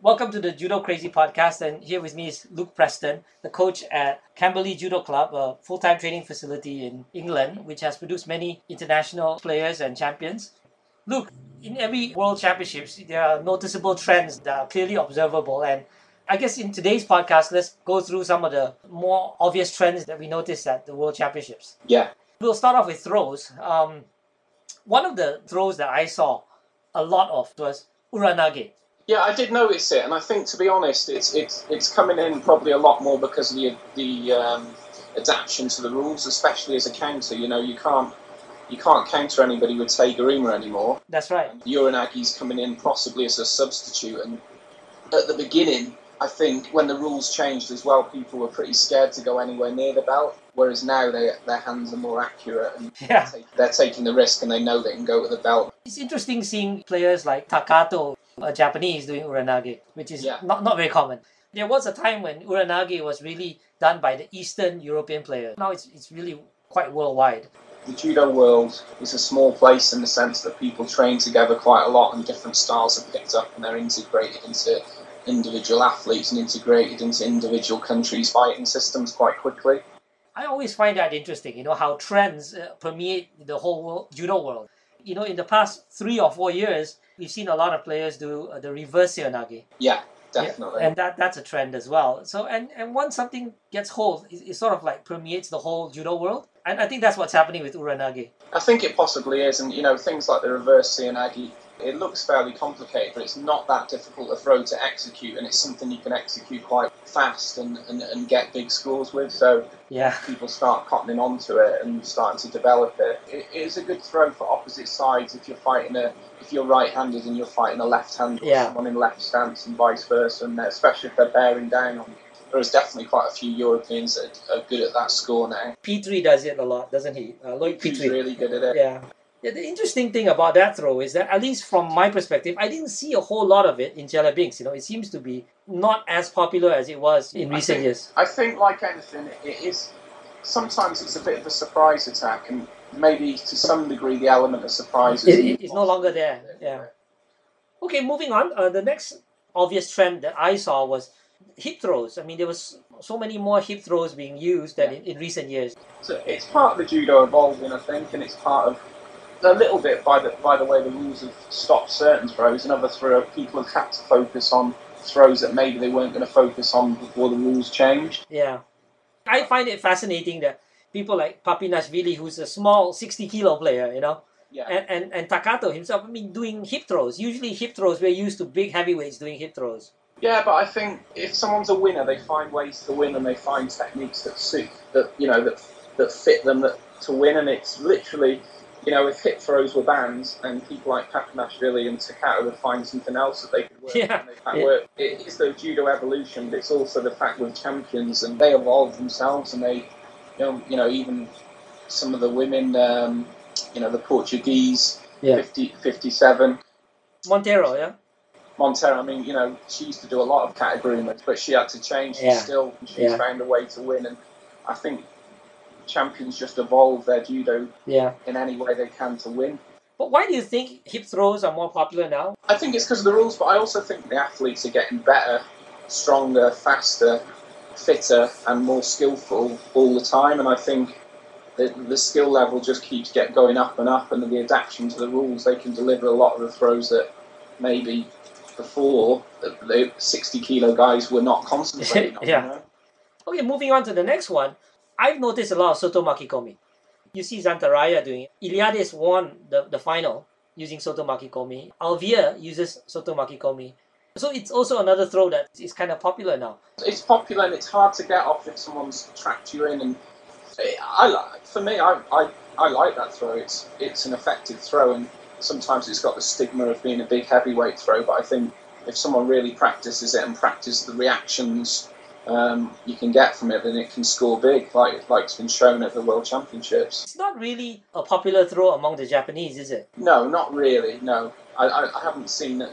Welcome to the Judo Crazy podcast, and here with me is Luke Preston, the coach at Camberley Judo Club, a full-time training facility in England, which has produced many international players and champions. Luke, in every World Championships, there are noticeable trends that are clearly observable, and I guess in today's podcast, let's go through some of the more obvious trends that we noticed at the World Championships. Yeah. We'll start off with throws. One of the throws that I saw a lot of was Uranagi. Yeah, I did notice it, and I think, to be honest, it's coming in probably a lot more because of the adaptation to the rules, especially as a counter. You know, you can't counter anybody with Tegurima anymore. That's right. Uranagi's coming in possibly as a substitute, and at the beginning, I think when the rules changed as well, people were pretty scared to go anywhere near the belt. Whereas now their hands are more accurate and they're taking the risk and they know they can go to the belt. It's interesting seeing players like Takato, a Japanese, doing Uranagi, which is not very common. There was a time when Uranagi was really done by the Eastern European players. Now it's really quite worldwide. The judo world is a small place in the sense that people train together quite a lot and different styles are picked up and they're integrated into individual athletes and integrated into individual countries' fighting systems quite quickly. I always find that interesting, how trends permeate the whole judo world. In the past 3 or 4 years, we've seen a lot of players do the reverse Uranagi. Yeah, definitely. Yeah, and that's a trend as well. So, and once something gets hold, it sort of like permeates the whole judo world. And I think that's what's happening with Uranagi. I think it possibly is. And, things like the reverse Uranagi, it looks fairly complicated, but it's not that difficult to throw to execute. And it's something you can execute quite fast and get big scores with. So people start cottoning onto it and starting to develop it. It is a good throw for opposite sides if you're right-handed and you're fighting a left-hander or someone in left stance and vice versa, and especially if they're bearing down on you. There's definitely quite a few Europeans that are good at that score now. P3 does it a lot, doesn't he? Lloyd P3. He's really good at it. Yeah, the interesting thing about that throw is that, at least from my perspective, I didn't see a whole lot of it in Chelyabinsk. It seems to be not as popular as it was in recent years. I think, like anything, it is. Sometimes it's a bit of a surprise attack, and maybe to some degree the element of surprise is no longer there. Yeah. Okay, moving on. The next obvious trend that I saw was hip throws. I mean, there was so many more hip throws being used than in recent years. So it's part of the judo evolving, I think, and it's part of a little bit by the way the rules have stopped certain throws, and other people have had to focus on throws that maybe they weren't going to focus on before the rules changed. Yeah. I find it fascinating that people like Papinashvili, who's a small 60-kilo player, and Takato himself, doing hip throws. Usually hip throws, we're used to big heavyweights doing hip throws. Yeah, but I think if someone's a winner, they find ways to win and they find techniques that suit, that fit them to win. And it's literally, if hip throws were banned and people like Papinashvili and Takato would find something else that they could work. Work. It is the judo evolution, but it's also the fact with champions, and they evolve themselves, and they, even some of the women, the Portuguese, 57. Montero, Montero, she used to do a lot of categories, but she had to change. She's found a way to win, and I think champions just evolve their judo in any way they can to win. But why do you think hip throws are more popular now? I think it's because of the rules, but I also think the athletes are getting better, stronger, faster, fitter, and more skillful all the time, and I think the skill level just keeps going up and up, and the adaptation to the rules, they can deliver a lot of the throws that maybe before the 60-kilo guys were not concentrating on. Okay, moving on to the next one. I've noticed a lot of Soto makikomi. You see Zantaraya doing it. Iliades won the final using Soto makikomi. Alvier uses Soto makikomi. So it's also another throw that is kind of popular now. It's popular and it's hard to get off if someone's trapped you in. And I like that throw. It's an effective throw, and sometimes it's got the stigma of being a big heavyweight throw, but I think if someone really practices it and practices the reactions you can get from it, then it can score big, like it's been shown at the World Championships. It's not really a popular throw among the Japanese, is it? No, not really, no. I haven't seen it,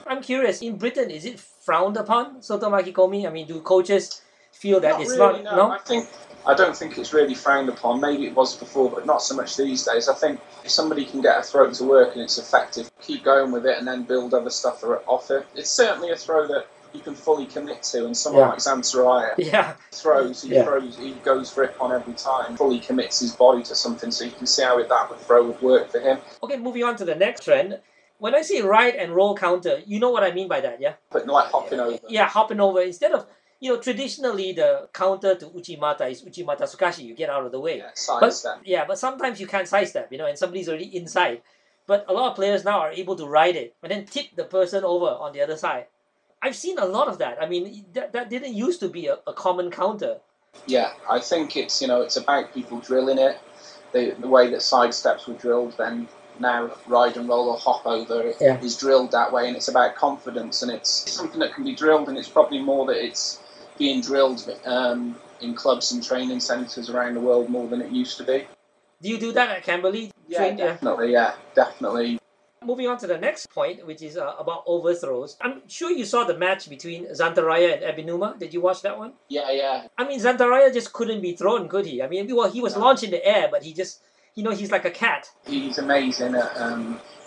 I'm curious, in Britain, is it frowned upon, Soto makikomi? I mean, do coaches feel that not it's really, not? No? I think I don't think it's really frowned upon. Maybe it was before, but not so much these days. I think if somebody can get a throw to work and it's effective, keep going with it and then build other stuff off it. It's certainly a throw that you can fully commit to, and someone like Zantaraya throws, he goes for it on every time, fully commits his body to something, so you can see how that throw would work for him. Okay, moving on to the next trend. When I say ride and roll counter, you know what I mean by that, yeah? But like hopping over. Yeah, hopping over. Instead of, traditionally the counter to Uchimata is Uchimata Sukashi, you get out of the way. Yeah, sidestep. But sometimes you can't sidestep, and somebody's already inside. But a lot of players now are able to ride it and then tip the person over on the other side. I've seen a lot of that. I mean, that didn't used to be a common counter. Yeah, I think it's about people drilling it. The way that sidesteps were drilled, then now ride and roll or hop over is drilled that way, and it's about confidence, and it's something that can be drilled, and it's probably more that it's being drilled in clubs and training centres around the world more than it used to be. Do you do that at Camberley? Definitely. Moving on to the next point, which is about overthrows. I'm sure you saw the match between Zantaraya and Ebinuma. Did you watch that one? Yeah. I mean, Zantaraya just couldn't be thrown, could he? I mean, he was launched in the air, but he just, he's like a cat. He's amazing.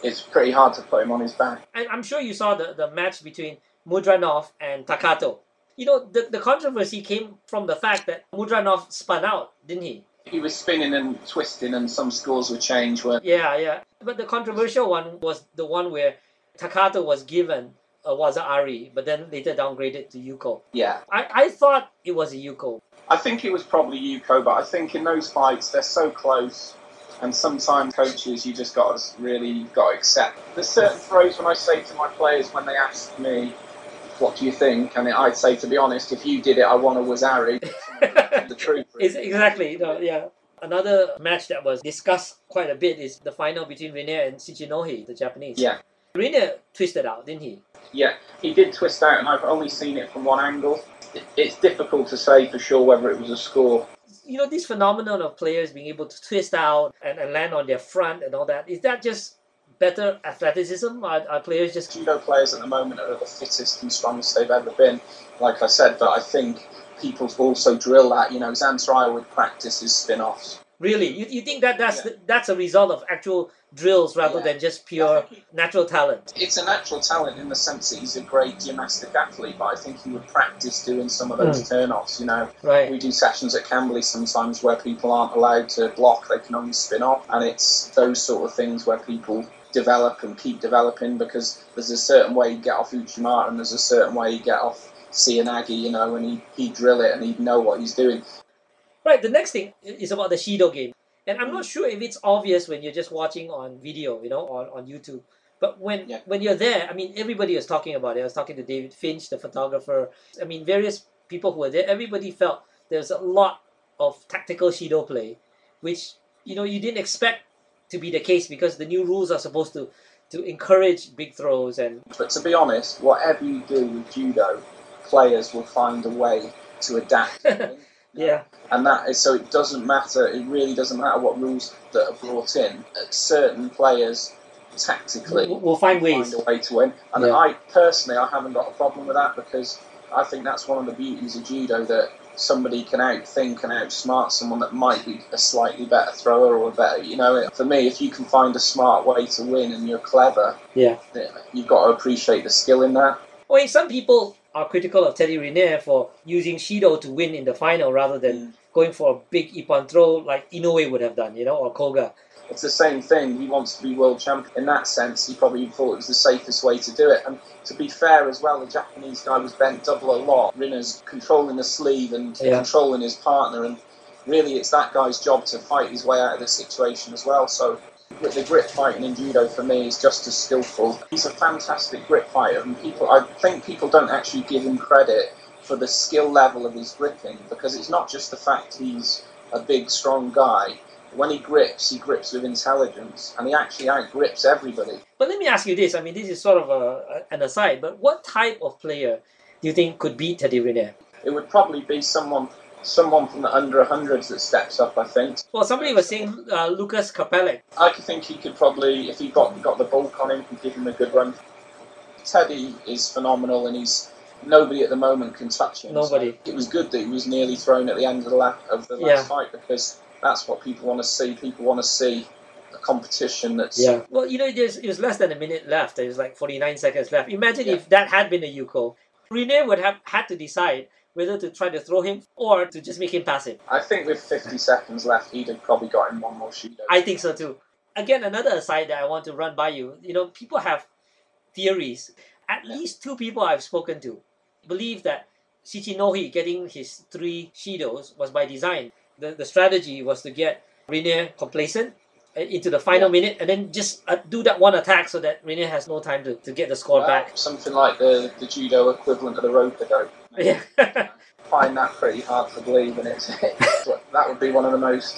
It's pretty hard to put him on his back. And I'm sure you saw the match between Mudranov and Takato. The controversy came from the fact that Mudranov spun out, didn't he? He was spinning and twisting, and some scores were changed. Yeah. But the controversial one was the one where Takato was given a Waza-Ari, but then later downgraded to Yuko. Yeah. I thought it was a Yuko. I think it was probably Yuko, but I think in those fights, they're so close, and sometimes coaches, you just got to accept. There's certain throws when I say to my players, when they ask me, what do you think? And I'd say, to be honest, if you did it, I want a Waza-Ari. The truth. Exactly. Another match that was discussed quite a bit is the final between Rainier and Shichinohi, the Japanese. Yeah. Rainier twisted out, didn't he? Yeah, he did twist out, and I've only seen it from one angle. It's difficult to say for sure whether it was a score. This phenomenon of players being able to twist out and land on their front and all that, is that just better athleticism? Are players just... Judo players at the moment are the fittest and strongest they've ever been, like I said, but I think people also drill that. Zantaraya would practice his spin-offs. Really? You think that's a result of actual drills rather than just pure natural talent? It's a natural talent in the sense that he's a great gymnastic athlete, but I think he would practice doing some of those turn-offs, Right. We do sessions at Camberley sometimes where people aren't allowed to block, they can only spin off, and it's those sort of things where people develop and keep developing, because there's a certain way you get off Uchimata and there's a certain way you get off Uranagi, and he'd drill it and he'd know what he's doing. Right, the next thing is about the Shido game. And I'm not sure if it's obvious when you're just watching on video, on YouTube. But when you're there, I mean, everybody was talking about it. I was talking to David Finch, the photographer. I mean, various people who were there, everybody felt there's a lot of tactical Shido play, which, you didn't expect to be the case because the new rules are supposed to encourage big throws. But to be honest, whatever you do with Judo, players will find a way to adapt. Yeah. And that is, so it doesn't matter, it really doesn't matter what rules that are brought in. Certain players tactically will find ways. Find a way to win. And I haven't got a problem with that, because I think that's one of the beauties of Judo, that somebody can outthink and outsmart someone that might be a slightly better thrower or a better, for me, if you can find a smart way to win and you're clever, you've got to appreciate the skill in that. Well, some people are critical of Teddy Rainier for using Shido to win in the final rather than going for a big ippon throw like Inoue would have done, or Koga. It's the same thing. He wants to be world champion. In that sense, he probably thought it was the safest way to do it. And to be fair as well, the Japanese guy was bent double a lot. Rinner's controlling the sleeve and controlling his partner. And really, it's that guy's job to fight his way out of the situation as well. So with the grip fighting in Judo, for me, is just as skillful. He's a fantastic grip fighter. And I think people don't actually give him credit for the skill level of his gripping, because it's not just the fact he's a big, strong guy. When he grips with intelligence, and he actually outgrips everybody. But let me ask you this. I mean, this is sort of an aside, but what type of player do you think could beat Teddy Rainier? It would probably be someone from the under 100s that steps up, I think. Well, somebody was saying Lucas Kapelek. I think he could probably, if he got the bulk on him, could give him a good run. Teddy is phenomenal, and he's nobody at the moment can touch him. Nobody. So it was good that he was nearly thrown at the end of the last fight, because that's what people want to see. People want to see a competition that's... Yeah. Well, it was less than a minute left. It was like 49 seconds left. Imagine if that had been a Yuko. Rene would have had to decide whether to try to throw him or to just make him passive. I think with 50 seconds left, he'd have probably got him one more Shido. I think so too. Again, another aside that I want to run by you. People have theories. At least 2 people I've spoken to believe that Shichinohi getting his 3 Shidos was by design. The strategy was to get Rene complacent into the final minute and then just do that one attack so that Rene has no time to get the score back. Something like the judo equivalent of the rope-a-dope. Yeah. Find that pretty hard to believe, and that would be one of the most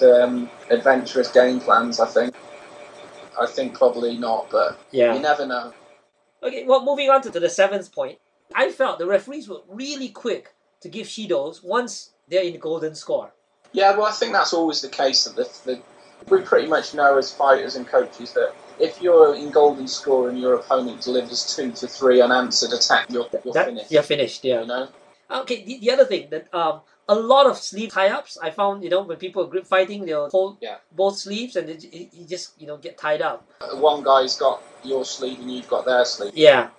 adventurous game plans, I think. I think probably not, but you never know. Okay, well, moving on to the 7th point. I felt the referees were really quick to give Shidos once they're in the golden score. Yeah, well, I think that's always the case. That we pretty much know as fighters and coaches that if you're in golden score and your opponent delivers 2 to 3 unanswered attacks, you're finished. You're finished, yeah. Okay, the other thing that a lot of sleeve tie-ups, I found, when people are grip fighting, they'll hold both sleeves and you just, get tied up. One guy's got your sleeve and you've got their sleeve. Yeah.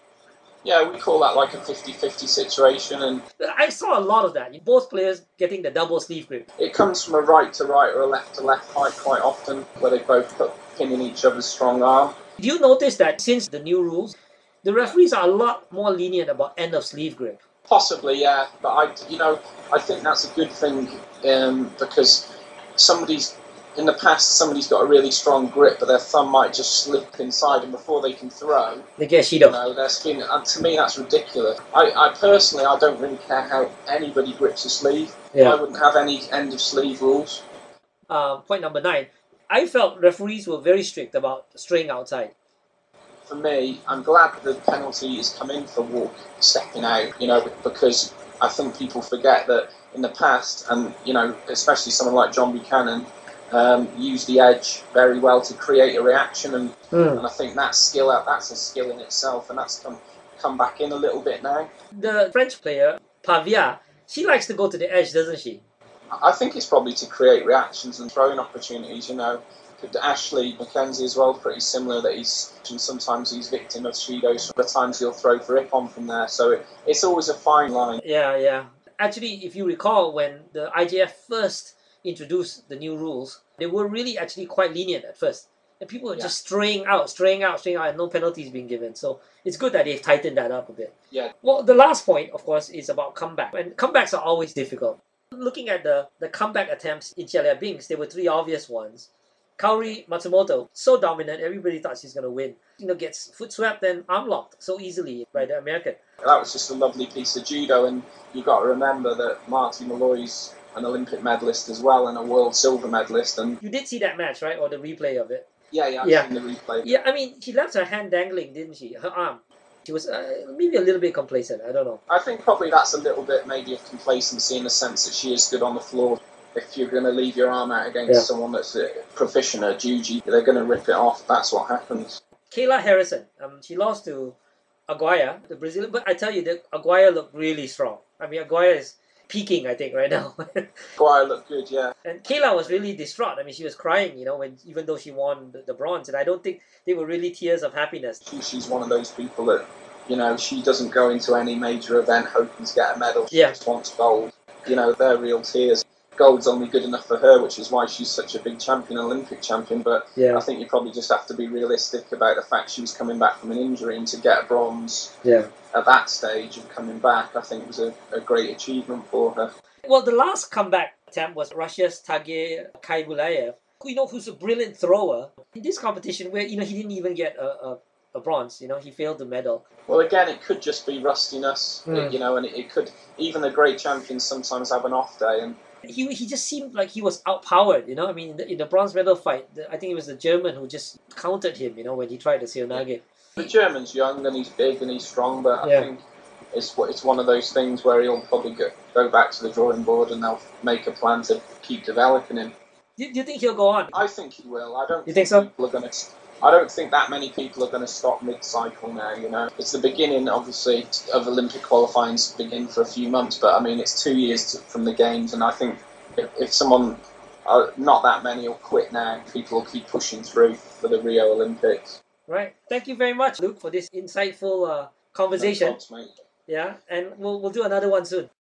Yeah, we call that like a 50-50 situation. And I saw a lot of that. Both players getting the double sleeve grip. It comes from a right to right or a left to left fight quite often, where they both put pin in each other's strong arm. Do you notice that since the new rules, the referees are a lot more lenient about end of sleeve grip? Possibly, yeah. But I think that's a good thing because in the past, somebody's got a really strong grip, but their thumb might just slip inside, and before they can throw, they get Shido. Their spin. And to me, that's ridiculous. I personally, I don't really care how anybody grips a sleeve. Yeah. I wouldn't have any end of sleeve rules. Point number 9. I felt referees were very strict about straying outside. For me, I'm glad the penalty has come in for stepping out, because I think people forget that in the past, and, especially someone like John Buchanan, used the edge very well to create a reaction, and I think that's a skill in itself, and that's come back in a little bit now. The French player, Pavia, she likes to go to the edge, doesn't she? I think it's probably to create reactions and throwing opportunities, Ashley Mackenzie as well, pretty similar, that sometimes he's victim of Shido, so other times he'll throw for Ippon from there, so it's always a fine line. Yeah. Actually, if you recall, when the IJF first introduced the new rules, they were really actually quite lenient at first. And people were just straying out, and no penalties being given. So it's good that they've tightened that up a bit. Yeah. Well, the last point, of course, is about comeback. And comebacks are always difficult. Looking at the comeback attempts in Chelyabinsk, there were 3 obvious ones. Kaori Matsumoto, so dominant, everybody thought she's going to win. Gets foot swept and arm locked so easily by the American. That was just a lovely piece of judo, and you've got to remember that Marty Malloy's an Olympic medalist as well and a world silver medalist. And you did see that match, right? Or the replay of it? Yeah, I've seen the replay. Yeah, I mean, she left her hand dangling, didn't she? Her arm. She was maybe a little bit complacent, I don't know. I think probably that's a little bit maybe of complacency in the sense that she is good on the floor. If you're going to leave your arm out against someone that's proficient at juji, they're going to rip it off. That's what happens. Kayla Harrison, she lost to Aguirre, the Brazilian, but I tell you, that Aguirre looked really strong. I mean, Aguirre is peaking, I think, right now. Aguirre looked good, yeah. And Kayla was really distraught. I mean, she was crying, even though she won the bronze, and I don't think they were really tears of happiness. She's one of those people that, she doesn't go into any major event hoping to get a medal. She just wants gold. They're real tears. Gold's only good enough for her, which is why she's such a big champion, Olympic champion. But I think you probably just have to be realistic about the fact she was coming back from an injury, and to get a bronze at that stage of coming back, I think was a great achievement for her. Well, the last comeback attempt was Russia's Tage Kaibulaev, who's a brilliant thrower. In this competition where, he didn't even get a bronze, he failed the medal. Well, again, it could just be rustiness, and it could, even the great champions sometimes have an off day, and he just seemed like he was outpowered, I mean, in the bronze medal fight, I think it was the German who just countered him, when he tried the Uranagi. The German's young and he's big and he's strong, but I think it's one of those things where he'll probably go back to the drawing board and they'll make a plan to keep developing him. Do you think he'll go on? I think he will. I don't think so? People are going to... I don't think that many people are going to stop mid-cycle now, you know. It's the beginning, obviously, of Olympic qualifying to begin for a few months, but I mean, it's 2 years from the Games, and I think if someone, not that many, will quit now, people will keep pushing through for the Rio Olympics. Right. Thank you very much, Luke, for this insightful conversation. No problems, mate. Yeah, and we'll do another one soon.